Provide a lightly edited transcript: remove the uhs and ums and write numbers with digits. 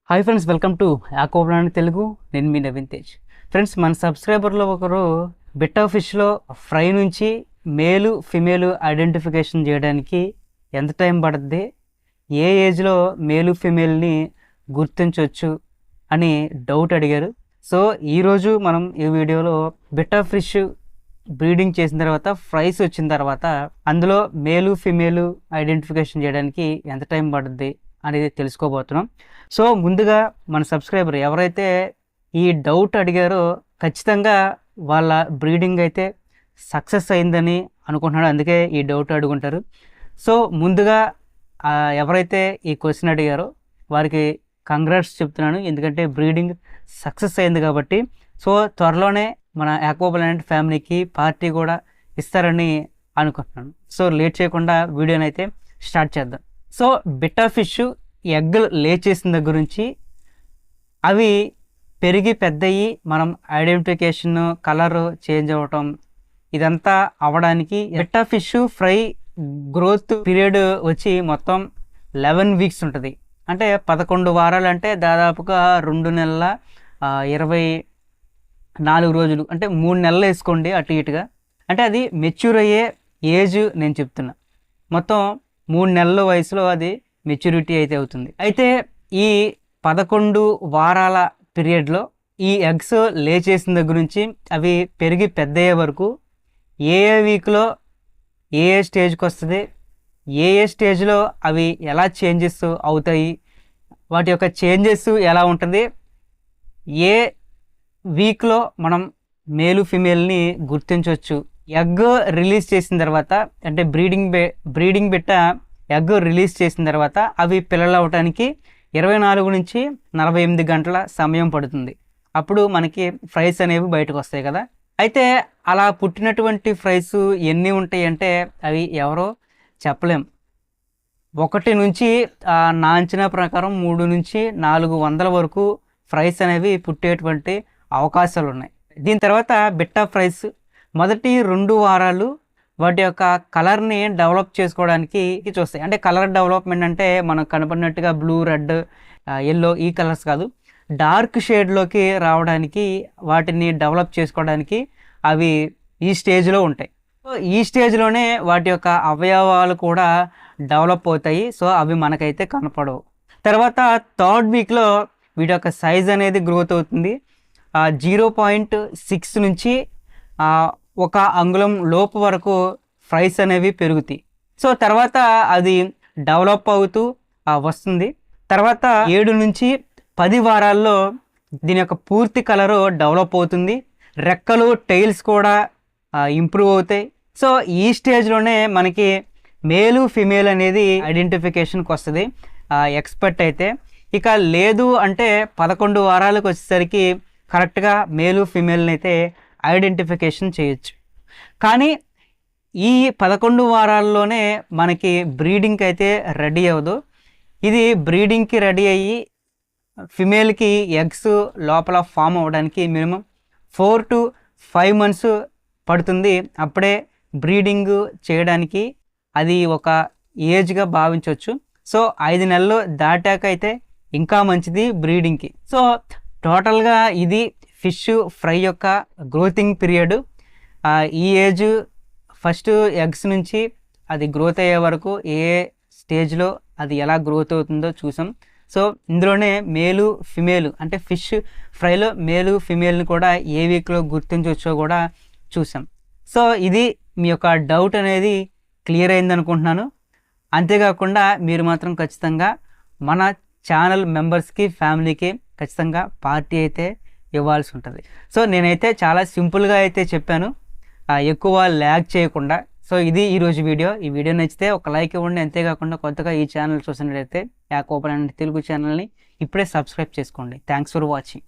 Hi friends, welcome to యాకోబ్రాండ్ తెలుగు. నేను మీ నవీన్ తేజ్. ఫ్రెండ్స్, మన సబ్స్క్రైబర్లో ఒకరు బిట్టా ఫిష్లో ఫ్రై నుంచి మేలు ఫిమేలు ఐడెంటిఫికేషన్ చేయడానికి ఎంత టైం పడుతుంది, ఏ ఏజ్లో మేలు ఫిమేల్ని గుర్తించవచ్చు అని డౌట్ అడిగారు. సో ఈరోజు మనం ఈ వీడియోలో బిట్టా ఫిష్ బ్రీడింగ్ చేసిన తర్వాత ఫ్రైస్ వచ్చిన తర్వాత అందులో మేలు ఫిమేలు ఐడెంటిఫికేషన్ చేయడానికి ఎంత టైం పడుతుంది అనేది తెలుసుకోబోతున్నాం. సో ముందుగా మన సబ్స్క్రైబర్ ఎవరైతే ఈ డౌట్ అడిగారో ఖచ్చితంగా వాళ్ళ బ్రీడింగ్ అయితే సక్సెస్ అయిందని అనుకుంటున్నాడు, అందుకే ఈ డౌట్ అడుగుంటారు. సో ముందుగా ఎవరైతే ఈ క్వశ్చన్ అడిగారో వారికి కంగ్రాట్స్ చెప్తున్నాను, ఎందుకంటే బ్రీడింగ్ సక్సెస్ అయింది కాబట్టి. సో త్వరలోనే మన యాకోబ్రాండ్ ఫ్యామిలీకి పార్టీ కూడా ఇస్తారని అనుకుంటున్నాను. సో లేట్ చేయకుండా వీడియోని అయితే స్టార్ట్ చేద్దాం. సో బిట్టా ఫిష్ ఎగ్ లే చేసిన దగ్గర నుంచి అవి పెరిగి పెద్దయి మనం ఐడెంటిఫికేషన్ కలర్ చేంజ్ అవ్వటం ఇదంతా అవ్వడానికి బిట్టా ఫిష్ ఫ్రై గ్రోత్ పీరియడ్ వచ్చి మొత్తం 11 వీక్స్ ఉంటుంది. అంటే 11 వారాలు, అంటే దాదాపుగా 2 నెలల 24 రోజులు, అంటే 3 నెలలు వేసుకోండి అటు ఇటుగా. అంటే అది మెచ్యూర్ అయ్యే ఏజ్ నేను చెప్తున్నా. మొత్తం 3 నెలల వయసులో అది మెచ్యూరిటీ అయితే అవుతుంది. అయితే ఈ 11 వారాల పీరియడ్లో ఈ ఎగ్స్ లే చేసిన దగ్గర నుంచి అవి పెరిగి పెద్దయ్యే వరకు ఏ వీక్లో ఏ స్టేజ్కి వస్తుంది, ఏ స్టేజ్లో అవి ఎలా చేంజెస్ అవుతాయి, వాటి యొక్క చేంజెస్ ఎలా ఉంటుంది, ఏ వీక్లో మనం మేలు ఫిమేల్ని గుర్తించవచ్చు. ఎగ్ రిలీజ్ చేసిన తర్వాత, అంటే బ్రీడింగ్ బిట్ట ఎగ్ రిలీజ్ చేసిన తర్వాత అవి పిల్లలు అవ్వడానికి 24 నుంచి 48 గంటల సమయం పడుతుంది. అప్పుడు మనకి ఫ్రైస్ అనేవి బయటకు వస్తాయి కదా. అయితే అలా పుట్టినటువంటి ఫ్రైస్ ఎన్ని ఉంటాయి అంటే అవి ఎవరో చెప్పలేం. 1 నుంచి నా అంచనా ప్రకారం 3 నుంచి 400 వరకు ఫ్రైస్ అనేవి పుట్టేటువంటి అవకాశాలు ఉన్నాయి. దీని తర్వాత బిట్టా ఫ్రైస్ మొదటి 2 వారాలు వాటి యొక్క కలర్ని డెవలప్ చేసుకోవడానికి చూస్తాయి. అంటే కలర్ డెవలప్మెంట్ అంటే మనకు కనపడినట్టుగా బ్లూ, రెడ్, ఎల్లో ఈ కలర్స్ కాదు, డార్క్ షేడ్లోకి రావడానికి వాటిని డెవలప్ చేసుకోవడానికి అవి ఈ స్టేజ్లో ఉంటాయి. సో ఈ స్టేజ్లోనే వాటి యొక్క అవయవాలు కూడా డెవలప్ అవుతాయి. సో అవి మనకైతే కనపడవు. తర్వాత 3rd వీక్లో వీటి యొక్క సైజ్ అనేది గ్రోత్ అవుతుంది. 0.6 నుంచి 1 అంగుళం లోపు వరకు ఫ్రైస్ అనేవి పెరుగుతాయి. సో తర్వాత అది డెవలప్ అవుతూ వస్తుంది. తర్వాత 7 నుంచి 10 వారాల్లో దీని యొక్క పూర్తి కలరు డెవలప్ అవుతుంది. రెక్కలు, టైల్స్ కూడా ఇంప్రూవ్ అవుతాయి. సో ఈ స్టేజ్లోనే మనకి మేలు ఫిమేల్ అనేది ఐడెంటిఫికేషన్కి వస్తుంది ఎక్స్పర్ట్ అయితే. ఇక లేదు అంటే 11 వారాలకు వచ్చేసరికి కరెక్ట్గా మేలు ఫిమేల్ని అయితే ఐడెంటిఫికేషన్ చేయొచ్చు. కానీ ఈ 11 వారాల్లోనే మనకి బ్రీడింగ్కి అయితే రెడీ అవ్వదు. ఇది బ్రీడింగ్కి రెడీ అయ్యి ఫిమేల్కి ఎగ్స్ లోపల ఫామ్ అవ్వడానికి మినిమం 4 to 5 months పడుతుంది. అప్పుడే బ్రీడింగ్ చేయడానికి అది ఒక ఏజ్గా భావించవచ్చు. సో 5 నెలలు దాటాక అయితే ఇంకా మంచిది బ్రీడింగ్కి. సో టోటల్గా ఇది ఫిష్ ఫ్రై యొక్క గ్రోతింగ్ పీరియడ్. ఈ ఏజ్ ఫస్ట్ ఎగ్స్ నుంచి అది గ్రోత్ అయ్యే వరకు ఏ స్టేజ్లో అది ఎలా గ్రోత్ అవుతుందో చూసాం. సో ఇందులోనే మేలు ఫిమేలు, అంటే ఫిష్ ఫ్రైలో మేలు ఫిమేల్ని కూడా ఏ వీక్లో గుర్తించవచ్చో కూడా చూసాం. సో ఇది మీ యొక్క డౌట్ అనేది క్లియర్ అయింది అనుకుంటున్నాను. అంతేకాకుండా మీరు మాత్రం ఖచ్చితంగా మన ఛానల్ మెంబర్స్కి, ఫ్యామిలీకి ఖచ్చితంగా పార్టీ అయితే ఇవ్వాల్సి ఉంటుంది. సో నేనైతే చాలా సింపుల్గా అయితే చెప్పాను, ఎక్కువ ల్యాగ్ చేయకుండా. సో ఇది ఈరోజు వీడియో. ఈ వీడియో నచ్చితే ఒక లైక్ ఇవ్వండి. అంతేకాకుండా కొత్తగా ఈ ఛానల్ చూసినట్లయితే యాకోబ్రాండ్ తెలుగు ఛానల్ని ఇప్పుడే సబ్స్క్రైబ్ చేసుకోండి. Thanks for watching.